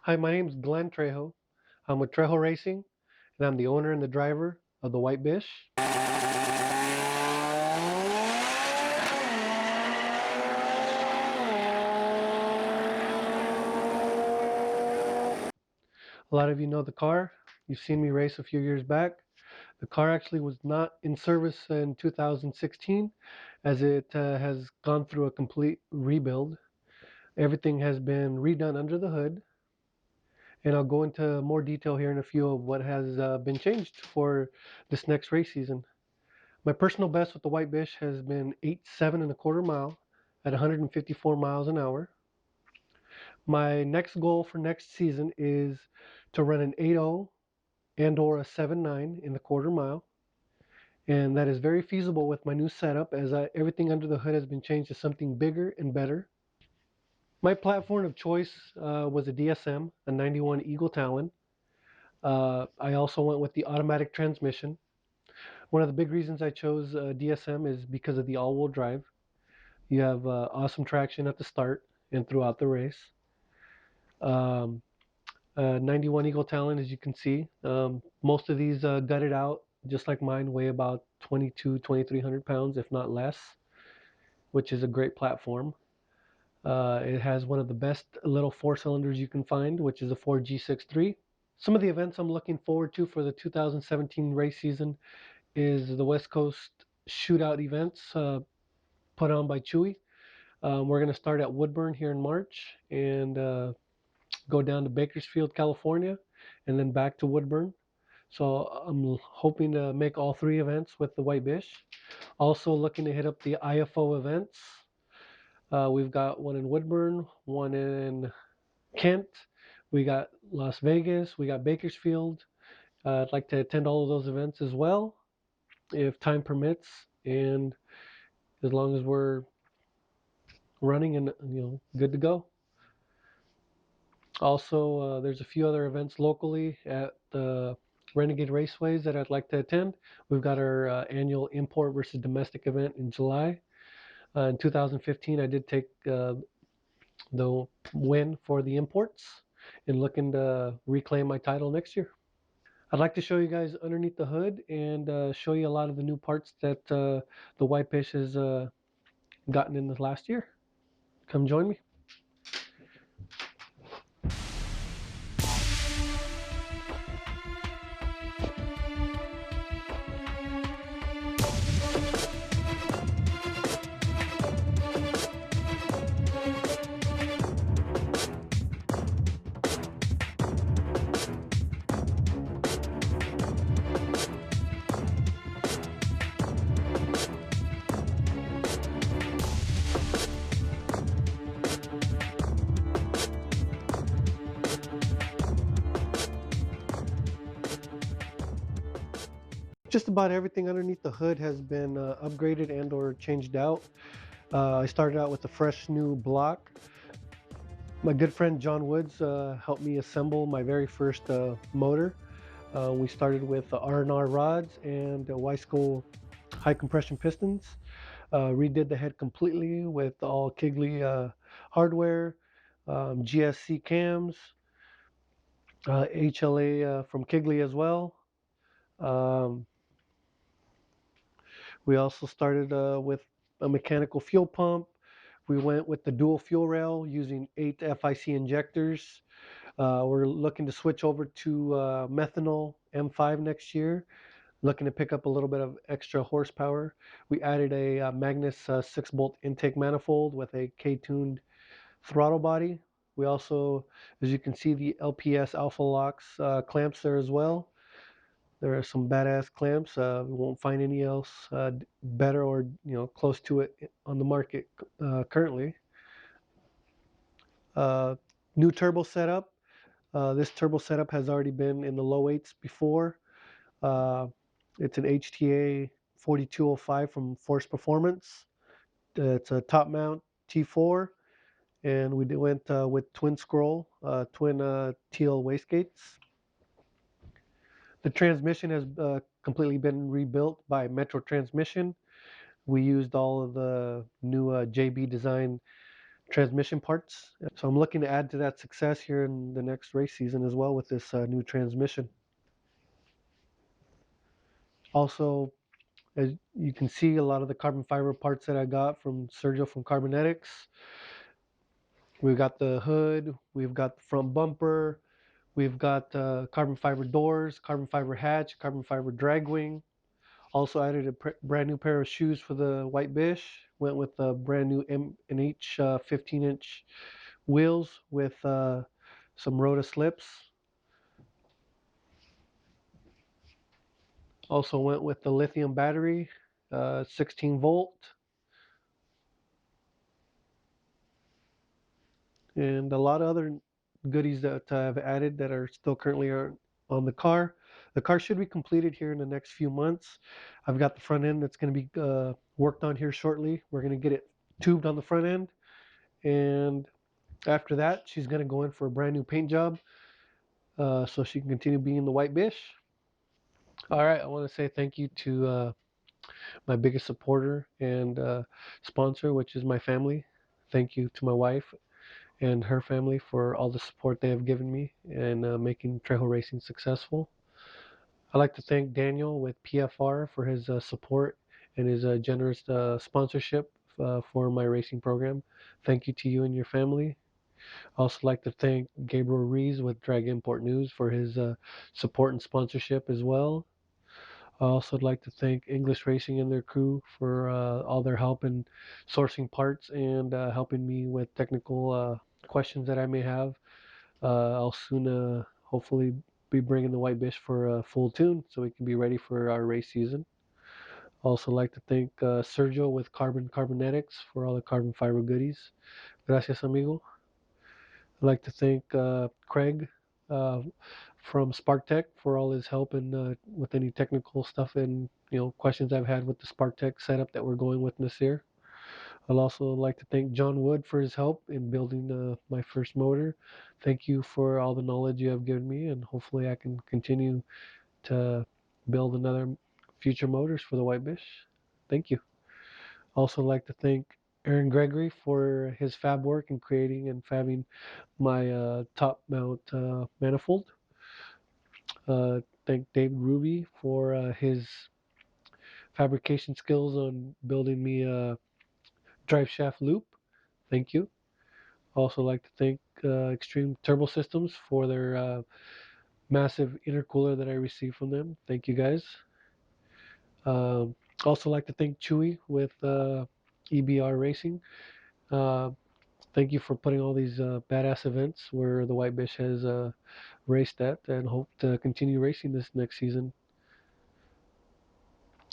Hi, my name's Glen Trejo. I'm with Trejo Racing, and I'm the owner and the driver of the White Bish. A lot of you know the car. You've seen me race a few years back. The car actually was not in service in 2016, as it has gone through a complete rebuild. Everything has been redone under the hood, and I'll go into more detail here in a few of what has been changed for this next race season. My personal best with the White Bish has been 8.7 and a quarter mile at 154 miles an hour. My next goal for next season is to run an 8.0 and or a 7.9 in the quarter mile. And that is very feasible with my new setup as everything under the hood has been changed to something bigger and better. My platform of choice was a DSM, a 91 Eagle Talon. I also went with the automatic transmission. One of the big reasons I chose DSM is because of the all-wheel drive. You have awesome traction at the start and throughout the race. Um, 91 Eagle Talon, as you can see. Most of these gutted out, just like mine, weigh about 2,300 pounds, if not less, which is a great platform. It has one of the best little four cylinders you can find, which is a Ford G63. Some of the events I'm looking forward to for the 2017 race season is the West Coast Shootout events put on by Chewy. We're going to start at Woodburn here in March and go down to Bakersfield, California, and then back to Woodburn. So I'm hoping to make all three events with the White Bish. Also looking to hit up the IFO events. We've got one in Woodburn, one in Kent. We got Las Vegas. We got Bakersfield. I'd like to attend all of those events as well, if time permits, and as long as we're running and good to go. Also, there's a few other events locally at the Renegade Raceways that I'd like to attend. We've got our annual import versus domestic event in July. In 2015, I did take the win for the imports and looking to reclaim my title next year. I'd like to show you guys underneath the hood and show you a lot of the new parts that the White Bish has gotten in the last year. Come join me. Just about everything underneath the hood has been upgraded and or changed out. I started out with a fresh new block. My good friend John Woods helped me assemble my very first motor. We started with the R&R rods and Wiseco high compression pistons. Redid the head completely with all Kigley hardware, GSC cams, HLA from Kigley as well. Um, we also started with a mechanical fuel pump. We went with the dual fuel rail using 8 FIC injectors. We're looking to switch over to methanol M5 next year, looking to pick up a little bit of extra horsepower. We added a Magnus 6-bolt intake manifold with a K-tuned throttle body. We also, as you can see, the LPS Alpha Locks clamps there as well. There are some badass clamps. We won't find any else better or close to it on the market currently. Uh, New turbo setup. This turbo setup has already been in the low eights before. Uh, it's an HTA 4205 from Force Performance. It's a top mount T4, and we went with twin scroll, twin TL wastegates. The transmission has completely been rebuilt by Metro Transmission. We used all of the new JB design transmission parts. So I'm looking to add to that success here in the next race season as well with this new transmission. Also, as you can see, a lot of the carbon fiber parts that I got from Sergio from Carbonetics. We've got the hood, we've got the front bumper, we've got carbon fiber doors, carbon fiber hatch, carbon fiber drag wing. Also added a brand new pair of shoes for the white Bish. Went with a brand new M&H 15-inch wheels with some Rota slips. Also went with the lithium battery, 16 volt, and a lot of other goodies that I've added that are still currently on the car. The car should be completed here in the next few months. I've got the front end that's going to be worked on here shortly. We're going to get it tubed on the front end, and after that, she's going to go in for a brand new paint job so she can continue being the white Bish. All right, I want to say thank you to my biggest supporter and sponsor, which is my family. Thank you to my wife and her family for all the support they have given me and making Trejo Racing successful. I'd like to thank Daniel with PFR for his support and his generous sponsorship for my racing program. Thank you to you and your family. I also like to thank Gabriel Rees with Drag Import News for his support and sponsorship as well. I also would like to thank English Racing and their crew for all their help in sourcing parts and helping me with technical questions that I may have. I'll soon hopefully be bringing the White Bish for a full tune so we can be ready for our race season. Also like to thank Sergio with Carbonetics for all the carbon fiber goodies. Gracias, amigo. I'd like to thank Craig uh, from SparkTech for all his help and with any technical stuff and questions I've had with the SparkTech setup that we're going with this year. I'd also like to thank John Wood for his help in building my first motor. Thank you for all the knowledge you have given me, and hopefully I can continue to build another future motors for the White Bish. Thank you. Also like to thank Aaron Gregory for his fab work in creating and fabbing my top mount manifold. Thank Dave Ruby for his fabrication skills on building me a drive shaft loop. Thank you. Also like to thank Extreme Turbo Systems for their massive intercooler that I received from them. Thank you guys. Um, Also like to thank Chewy with EBR Racing. Uh, Thank you for putting all these badass events where the White Bish has raced at and hope to continue racing this next season.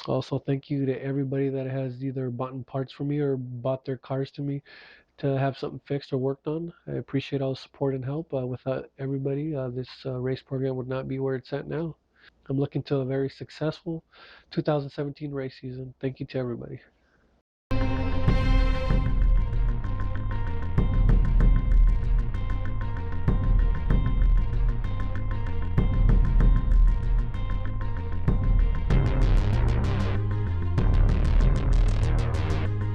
Also, thank you to everybody that has either bought parts from me or bought their cars to me to have something fixed or worked on. I appreciate all the support and help. Without everybody, this race program would not be where it's at now. I'm looking to a very successful 2017 race season. Thank you to everybody.